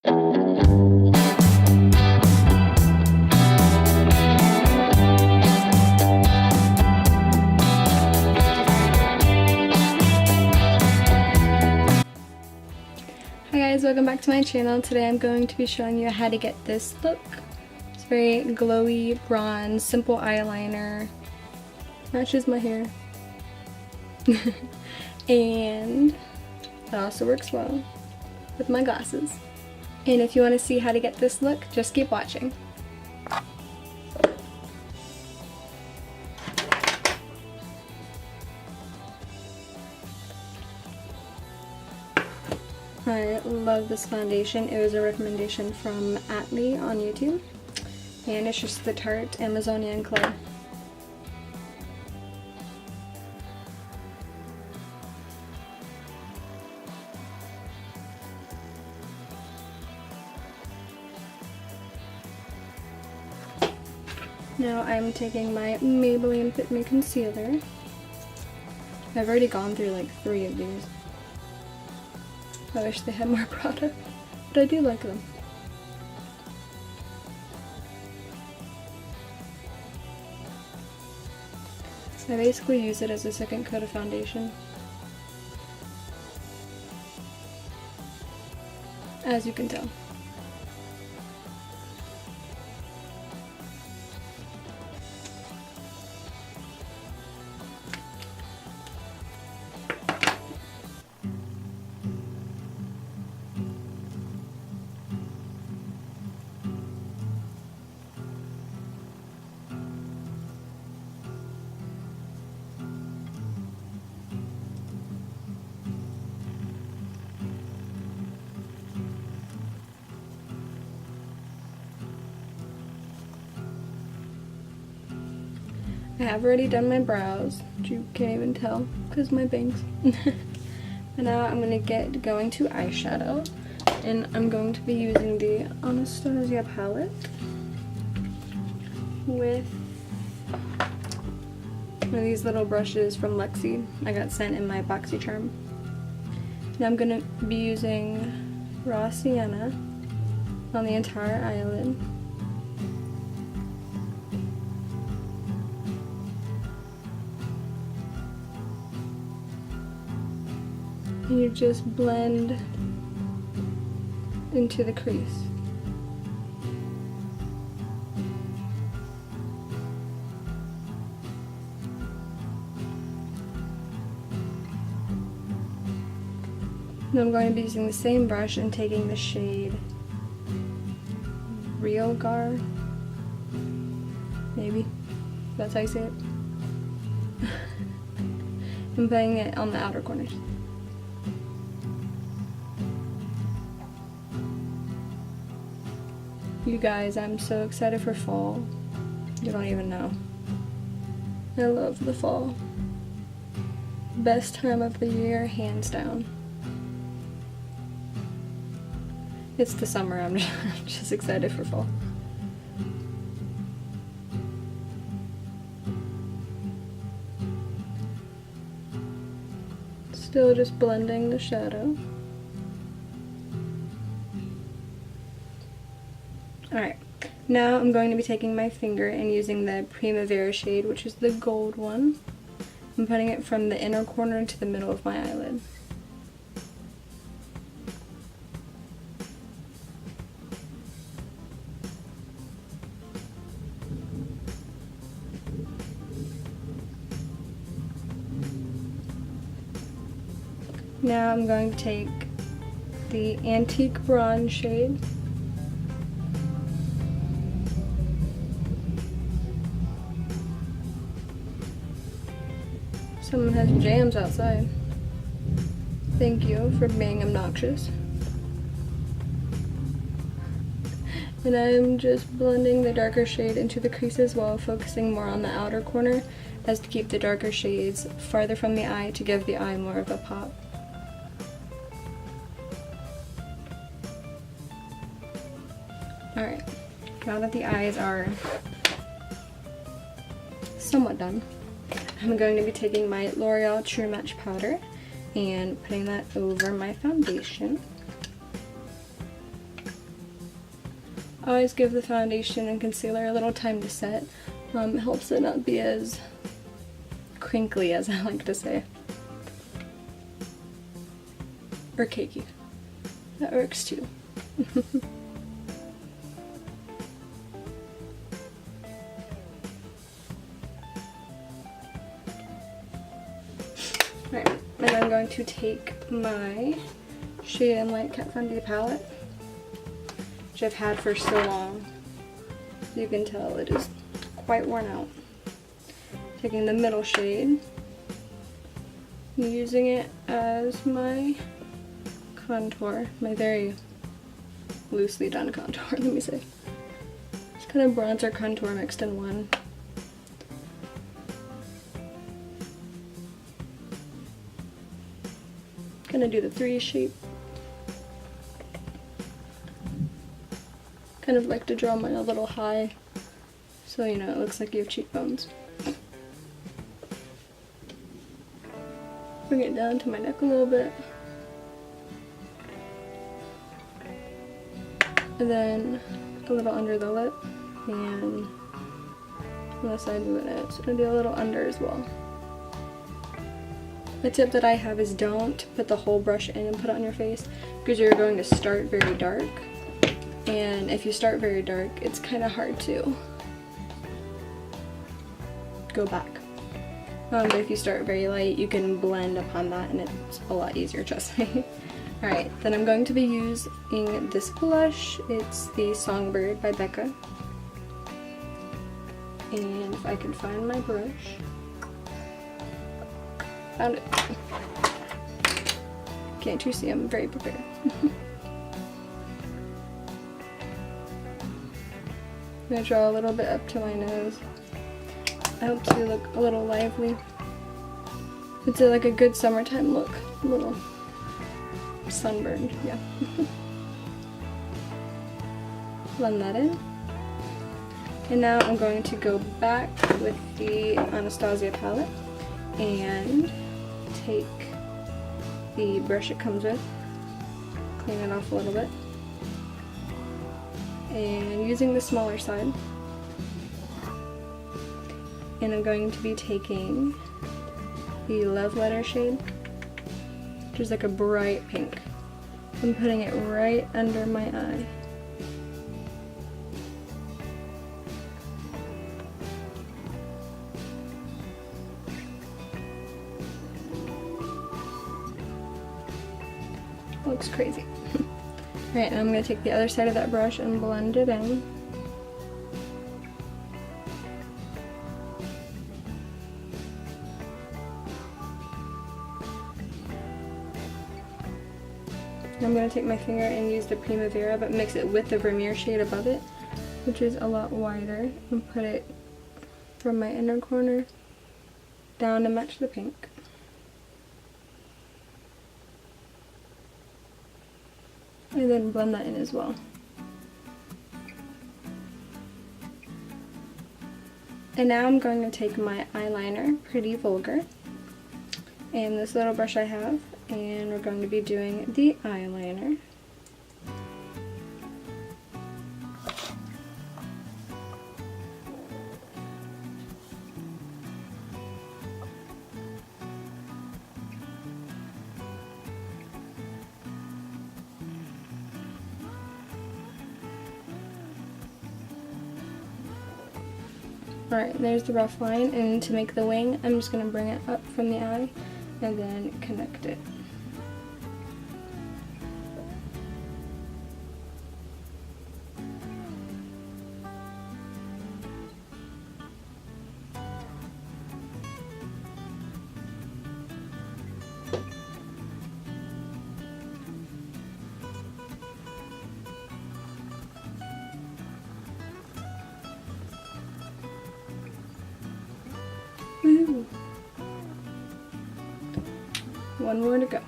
Hi guys, welcome back to my channel. Today I'm going to be showing you how to get this look. It's very glowy, bronze, simple eyeliner. Matches my hair. And it also works well with my glasses. And if you want to see how to get this look, just keep watching. I love this foundation. It was a recommendation from Atlee on YouTube. And it's just the Tarte Amazonian Clay. Now I'm taking my Maybelline Fit Me Concealer. I've already gone through like 3 of these. I wish they had more product, but I do like them. I basically use it as a second coat of foundation. As you can tell. I have already done my brows, which you can't even tell because my bangs. And now I'm going to get going to eyeshadow, and I'm going to be using the Anastasia palette with one of these little brushes from Lexi. I got sent in my BoxyCharm. Now I'm going to be using Raw Sienna on the entire eyelid. And you just blend into the crease. Now I'm going to be using the same brush and taking the shade Real Gar. Maybe that's how you say it. I'm putting it on the outer corners. You guys, I'm so excited for fall. You don't even know. I love the fall. Best time of the year, hands down. It's the summer, I'm just excited for fall. Still just blending the shadow. Alright, now I'm going to be taking my finger and using the Primavera shade, which is the gold one. I'm putting it from the inner corner to the middle of my eyelid. Now I'm going to take the Antique Bronze shade. Someone has jams outside. Thank you for being obnoxious. And I'm just blending the darker shade into the creases while focusing more on the outer corner, as to keep the darker shades farther from the eye to give the eye more of a pop. Alright, now that the eyes are somewhat done, I'm going to be taking my L'Oreal True Match powder and putting that over my foundation. I always give the foundation and concealer a little time to set. It helps it not be as crinkly, as I like to say. Or cakey. That works too. Alright, and I'm going to take my Shade and Light Kat Von D palette, which I've had for so long. You can tell it is quite worn out. Taking the middle shade, using it as my contour, my very loosely done contour, let me say. It's kind of bronzer contour mixed in one. Gonna do the 3 shape. Kind of like to draw mine a little high, so you know it looks like you have cheekbones. Bring it down to my neck a little bit. And then a little under the lip, and on the side of the nose. So I'm gonna do a little under as well. The tip that I have is don't put the whole brush in and put it on your face, because you're going to start very dark. And if you start very dark, it's kind of hard to go back. But if you start very light, you can blend upon that and it's a lot easier, trust me. Alright, then I'm going to be using this blush. It's the Songbird by Becca. And if I can find my brush. Found it. Can't you see? I'm very prepared. I'm going to draw a little bit up to my nose. I hope to look a little lively. It's like a good summertime look. A little sunburned, yeah. Blend that in. And now I'm going to go back with the Anastasia palette and take the brush it comes with, clean it off a little bit, and using the smaller side, and I'm going to be taking the Love Letter shade, which is like a bright pink. I'm putting it right under my eye. Looks crazy. Alright, and I'm going to take the other side of that brush and blend it in. I'm going to take my finger and use the Primavera, but mix it with the Vermeer shade above it, which is a lot wider, and put it from my inner corner down to match the pink. And then blend that in as well. And now I'm going to take my eyeliner, Pretty Vulgar, and this little brush I have, and we're going to be doing the eyeliner. Alright, there's the rough line, and to make the wing, I'm just going to bring it up from the eye and then connect it. Woo! One more to go.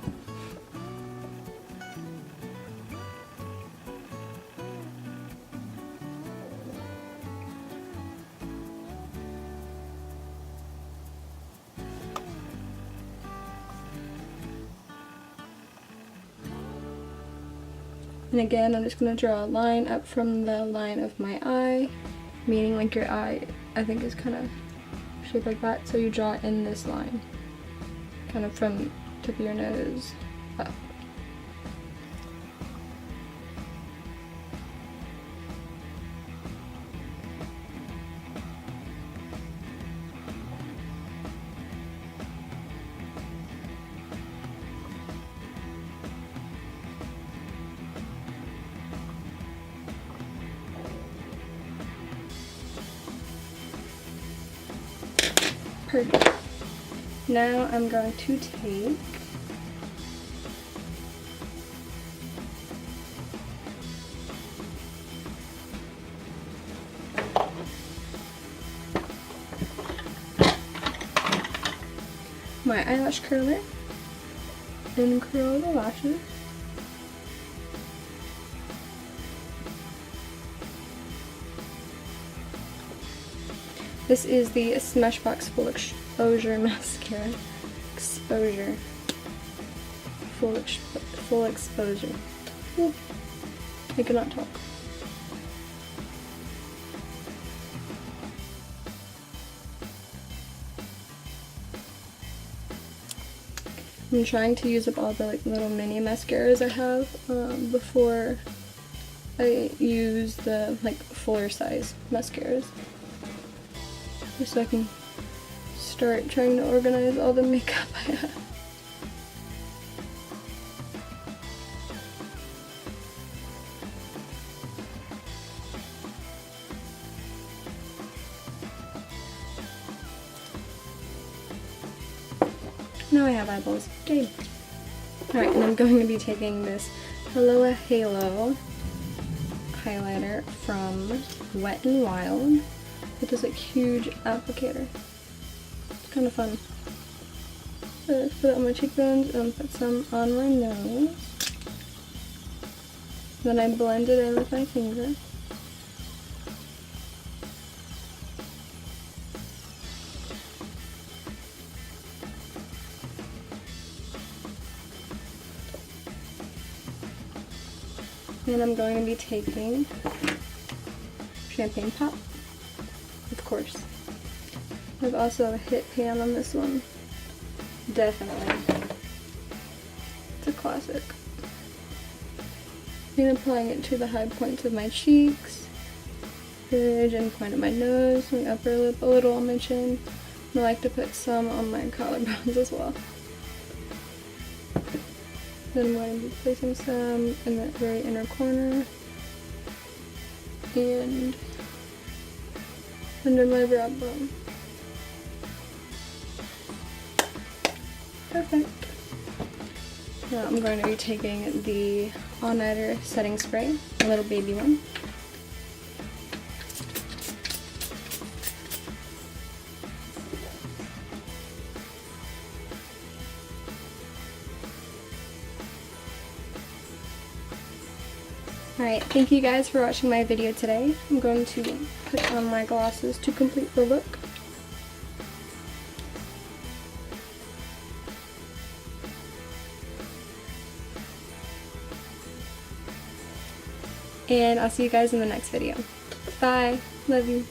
And again, I'm just going to draw a line up from the line of my eye, meaning like your eye, I think, is kind of shaped like that. So you draw in this line, kind of from tip of your nose up. Perfect. Now I'm going to take my eyelash curler and curl the lashes. This is the Smashbox Full Exposure Mascara. Full Exposure. Ooh, I cannot talk. I'm trying to use up all the like little mini mascaras I have before I use the like fuller size mascaras, just so I can start trying to organize all the makeup I have. Now I have eyeballs. Yay! Alright, and I'm going to be taking this Hello Halo highlighter from Wet n Wild with this like huge applicator. It's kind of fun. So let's put it on my cheekbones and put some on my nose. Then I blend it in with my finger. And I'm going to be taking Champagne Pop, of course. There's also a hit pan on this one. Definitely. It's a classic. And applying it to the high points of my cheeks, ridge and point of my nose, my upper lip, a little on my chin. And I like to put some on my collarbones as well. Then I'm going to be placing some in that very inner corner and under my brow bone. Perfect. Now I'm going to be taking the All Nighter setting spray, a little baby one. Alright, thank you guys for watching my video today. I'm going to put on my glasses to complete the look. And I'll see you guys in the next video. Bye. Love you.